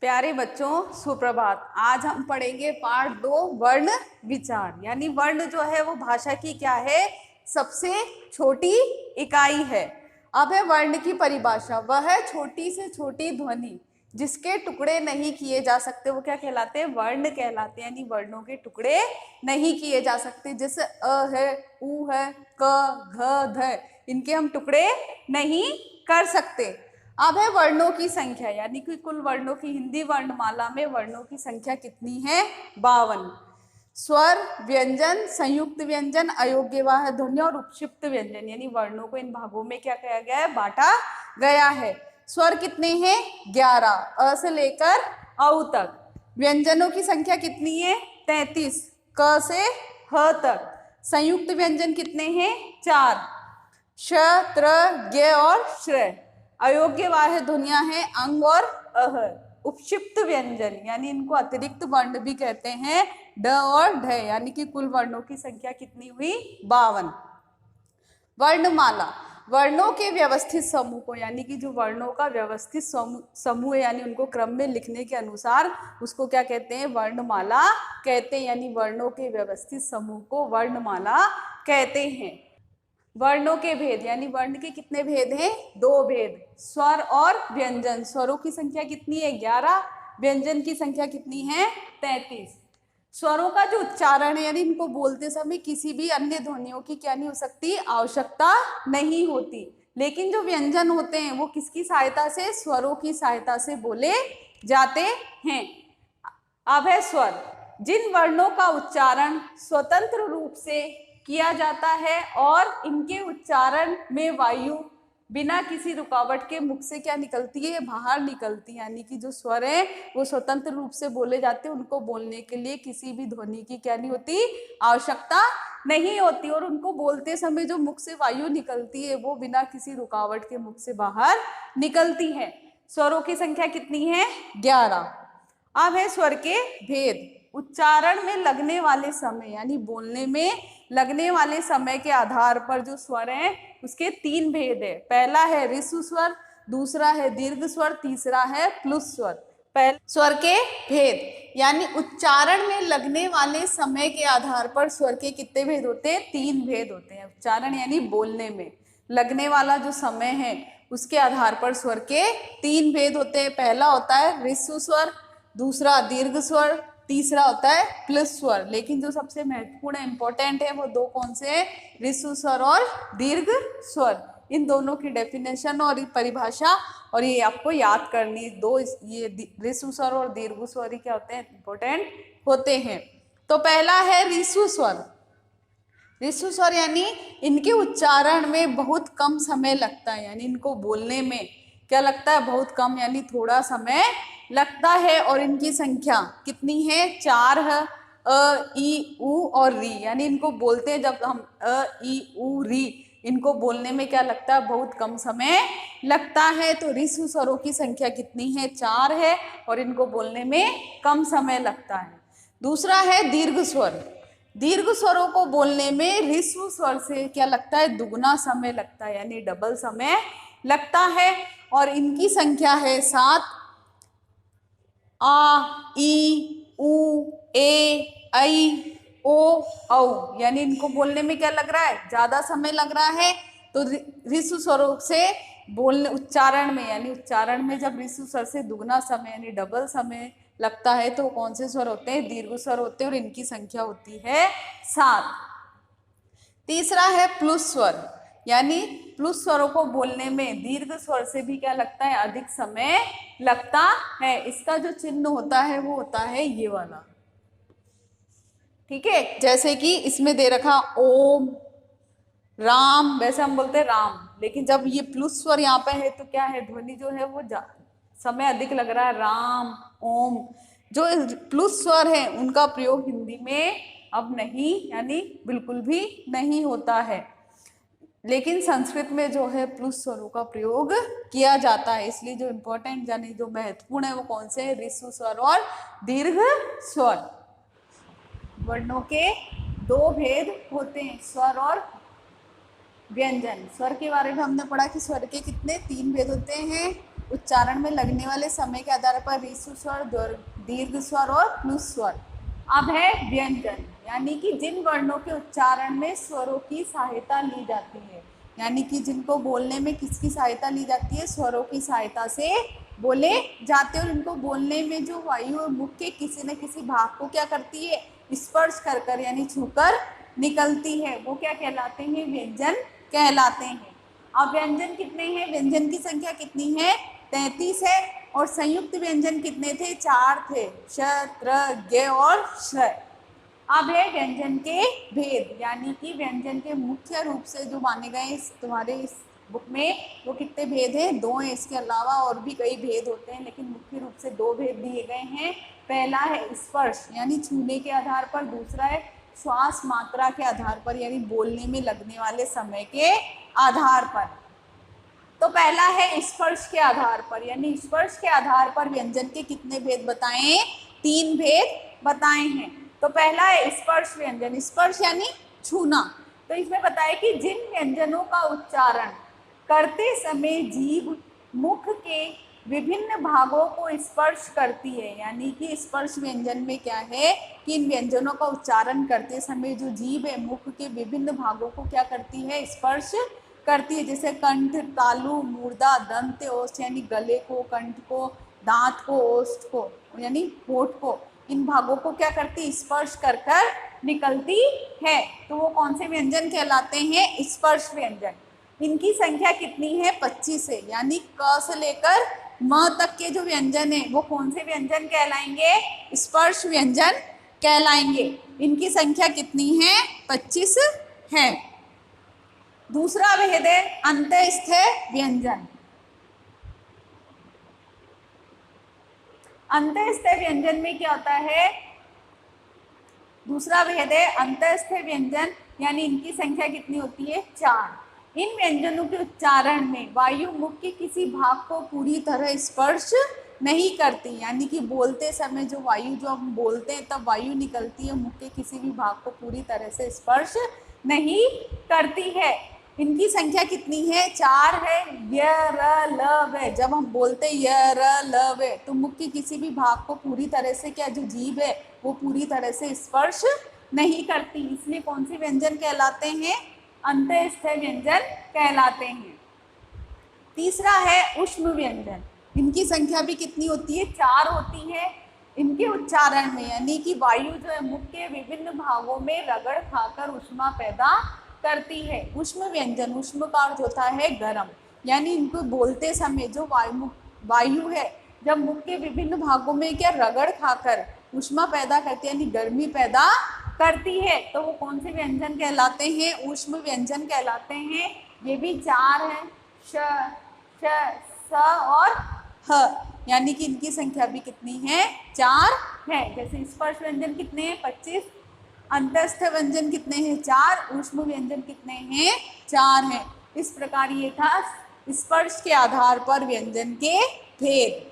प्यारे बच्चों, सुप्रभात। आज हम पढ़ेंगे पार्ट 2 वर्ण विचार। यानी वर्ण जो है वो भाषा की क्या है, सबसे छोटी इकाई है। अब है वर्ण की परिभाषा। वह है छोटी से छोटी ध्वनि जिसके टुकड़े नहीं किए जा सकते, वो क्या कहलाते हैं, वर्ण कहलाते हैं। यानी वर्णों के टुकड़े नहीं किए जा सकते। जैसे अ है, उ है, क, घ, ध, इनके हम टुकड़े नहीं कर सकते। अब है वर्णों की संख्या, यानी कि कुल वर्णों की हिंदी वर्णमाला में वर्णों की संख्या कितनी है, 52। स्वर, व्यंजन, संयुक्त व्यंजन, अयोग्यवाह ध्वनि और उपक्षिप्त व्यंजन, यानी वर्णों को इन भागों में क्या किया गया है, बांटा गया है। स्वर कितने हैं, 11, अ से लेकर औ तक। व्यंजनों की संख्या कितनी है, 33, क से ह तक। संयुक्त व्यंजन कितने हैं, 4, श, त्र, ज्ञ और श्र। अयोग्य वाह ध्वनियां हैं अंग और अह। उपक्षिप्त व्यंजन यानी इनको अतिरिक्त वर्ण भी कहते हैं, ड और ढ। यानी कि कुल वर्णों की संख्या कितनी हुई, 52। वर्णमाला, वर्णों के व्यवस्थित समूह को, यानी कि जो वर्णों का व्यवस्थित समूह है, यानी उनको क्रम में लिखने के अनुसार, उसको क्या कहते हैं, वर्णमाला कहते हैं। यानी वर्णों के व्यवस्थित समूह को वर्णमाला कहते हैं। वर्णों के भेद, यानी वर्ण के कितने भेद हैं, 2 भेद, स्वर और व्यंजन। स्वरों की संख्या कितनी है, 11, व्यंजन की संख्या कितनी है, 33। स्वरों का जो उच्चारण है, यानी इनको बोलते समय किसी भी अन्य ध्वनियों की क्या नहीं हो सकती, आवश्यकता नहीं होती। लेकिन जो व्यंजन होते हैं वो किसकी सहायता से, स्वरों की सहायता से बोले जाते हैं। अब है स्वर, जिन वर्णों का उच्चारण स्वतंत्र रूप से किया जाता है और इनके उच्चारण में वायु बिना किसी रुकावट के मुख से क्या निकलती है, बाहर निकलती है। यानी कि जो स्वर है वो स्वतंत्र रूप से बोले जाते हैं, उनको बोलने के लिए किसी भी ध्वनि की क्या नहीं होती, आवश्यकता नहीं होती। और उनको बोलते समय जो मुख से वायु निकलती है वो बिना किसी रुकावट के मुख से बाहर निकलती है। स्वरों की संख्या कितनी है, 11। अब है स्वर के भेद। उच्चारण में लगने वाले समय, यानी बोलने में लगने वाले समय के आधार पर जो स्वर है उसके 3 भेद है। पहला है ऋसु स्वर, दूसरा है दीर्घ स्वर, तीसरा है प्लुस स्वर। पहले स्वर के भेद, यानी उच्चारण में लगने वाले समय के आधार पर स्वर के कितने भेद होते हैं, 3 भेद होते हैं। उच्चारण यानी बोलने में लगने वाला जो समय है उसके आधार पर स्वर के 3 भेद होते हैं। पहला होता है ऋसु स्वर, दूसरा दीर्घ स्वर, तीसरा होता है प्लस स्वर। लेकिन जो सबसे महत्वपूर्ण है, इंपॉर्टेंट है, वो 2 कौन से हैं, ऋसु स्वर और दीर्घ स्वर। इन दोनों की डेफिनेशन और परिभाषा और ये आपको याद करनी, ये ऋसु स्वर और दीर्घ स्वर ही क्या होते हैं, इंपॉर्टेंट होते हैं। तो पहला है ऋसु स्वर। ऋसु स्वर यानी इनके उच्चारण में बहुत कम समय लगता है, यानी इनको बोलने में क्या लगता है, बहुत कम, यानी थोड़ा समय लगता है। और इनकी संख्या कितनी है, 4 है। अ, ई, उ और री, यानी इनको बोलते हैं जब हम अ, ई, उ, री, इनको बोलने में क्या लगता है, बहुत कम समय लगता है। तो ऋसु स्वरों की संख्या कितनी है, 4 है और इनको बोलने में कम समय लगता है। दूसरा है दीर्घ स्वर। दीर्घ स्वरों को बोलने में ऋस्व स्वर से क्या लगता है, दुगुना समय लगता है, यानी डबल समय लगता है। और इनकी संख्या है 7, आ, ई, उ, ए, ऐ, ओ, औ, यानी इनको बोलने में क्या लग रहा है, ज्यादा समय लग रहा है। तो ऋस्व स्वरों से बोलने उच्चारण में, यानी उच्चारण में जब ऋस्व स्वर से दुगना समय यानी डबल समय लगता है तो कौन से स्वर होते हैं, दीर्घ स्वर होते हैं और इनकी संख्या होती है 7। तीसरा है प्लुस स्वर, यानी प्लुस स्वरों को बोलने में दीर्घ स्वर से भी क्या लगता है, अधिक समय लगता है। इसका जो चिन्ह होता है वो होता है ये वाला, ठीक है। जैसे कि इसमें दे रखा ओम, राम, वैसे हम बोलते हैं राम, लेकिन जब ये प्लुस स्वर यहाँ पे है तो क्या है, ध्वनि जो है वो समय अधिक लग रहा है, राम, ओम। जो प्लुस स्वर है उनका प्रयोग हिंदी में अब नहीं, यानी बिल्कुल भी नहीं होता है। लेकिन संस्कृत में जो है प्लुस स्वरों का प्रयोग किया जाता है। इसलिए जो इम्पोर्टेंट यानी जो महत्वपूर्ण है वो कौन से है, ऋस्व स्वर और दीर्घ स्वर। वर्णों के 2 भेद होते हैं, स्वर और व्यंजन। स्वर के बारे में हमने पढ़ा कि स्वर के कितने 3 भेद होते हैं, उच्चारण में लगने वाले समय के आधार पर रीसु स्वर, दीर्घ स्वर और प्लुत स्वर। अब है व्यंजन, यानी कि जिन वर्णों के उच्चारण में स्वरों की सहायता ली जाती है, यानी कि जिनको बोलने में किसकी सहायता ली जाती है, स्वरों की सहायता से बोले जाते हैं। और इनको बोलने में जो वायु और मुख के किसी न किसी भाग को क्या करती है, स्पर्श कर कर यानी छूकर निकलती है, वो क्या कहलाते हैं, व्यंजन कहलाते हैं। अब व्यंजन कितने हैं, व्यंजन की संख्या कितनी है, 33 है। और संयुक्त व्यंजन कितने थे, 4 थे, श, त्र, ग और श। अब है व्यंजन के भेद, यानी कि व्यंजन के मुख्य रूप से जो माने गए इस तुम्हारे इस बुक में, वो कितने भेद हैं, 2 हैं। इसके अलावा और भी कई भेद होते हैं, लेकिन मुख्य रूप से 2 भेद दिए गए हैं। पहला है स्पर्श यानी छूने के आधार पर, दूसरा है श्वास मात्रा के आधार पर यानी बोलने में लगने वाले समय के आधार पर। तो पहला है स्पर्श के आधार पर, यानी स्पर्श के आधार पर व्यंजन के कितने भेद बताएं, 3 भेद बताए हैं। तो पहला है स्पर्श व्यंजन, स्पर्श यानी छूना। तो इसमें बताया कि जिन व्यंजनों का उच्चारण करते समय जीभ मुख के विभिन्न भागों को स्पर्श करती है, यानी कि स्पर्श व्यंजन में क्या है कि इन व्यंजनों का उच्चारण करते समय जो जीभ है मुख के विभिन्न भागों को क्या करती है, स्पर्श करती है। जैसे कंठ, तालु, मूर्धा, दंत, ओष्ठ यानी गले को, कंठ को, दांत को, ओष्ठ को यानी होठ को, इन भागों को क्या करती, स्पर्श कर कर निकलती है। तो वो कौन से व्यंजन कहलाते हैं, स्पर्श व्यंजन। इनकी संख्या कितनी है, 25 है, यानी क से लेकर म तक के जो व्यंजन है वो कौन से व्यंजन कहलाएंगे, स्पर्श व्यंजन कहलाएंगे। इनकी संख्या कितनी है, 25 है। दूसरा भेद है अंतःस्थ व्यंजन। अंतःस्थ व्यंजन में क्या होता है, दूसरा भेद है अंतःस्थ व्यंजन, यानी इनकी संख्या कितनी होती है, 4। इन व्यंजनों के उच्चारण में वायु मुख के किसी भाग को पूरी तरह स्पर्श नहीं करती, यानी कि बोलते समय जो वायु, जो हम बोलते हैं तब वायु निकलती है, मुख के किसी भी भाग को पूरी तरह से स्पर्श नहीं करती है। इनकी संख्या कितनी है, 4 है। य, र, ल, व, जब हम बोलते य, र, ल, व तो मुख के किसी भी भाग को पूरी तरह से क्या, जो जीभ है वो पूरी तरह से स्पर्श नहीं करती, इसलिए कौन से व्यंजन कहलाते हैं, अंतःस्थ व्यंजन कहलाते हैं। तीसरा है ऊष्म व्यंजन। इनकी संख्या भी कितनी होती है, 4 होती है। इनके उच्चारण में यानी कि वायु जो है मुख के विभिन्न भागों में रगड़ खाकर ऊष्मा पैदा करती है। ऊष्म व्यंजन, ऊष्म का अर्थ होता है गर्म, यानी इनको बोलते समय जो वायु है जब मुख के विभिन्न भागों में क्या रगड़ खाकर ऊष्मा पैदा करती है यानी गर्मी पैदा करती है, तो वो कौन से व्यंजन कहलाते हैं, ऊष्म व्यंजन कहलाते हैं। ये भी 4 है, श, श, स और ह, यानी कि इनकी संख्या भी कितनी है, 4 है। जैसे स्पर्श व्यंजन कितने हैं, 25, अंतःस्थ व्यंजन कितने हैं, 4, ऊष्म व्यंजन कितने हैं, 4 हैं। इस प्रकार ये था स्पर्श के आधार पर व्यंजन के भेद।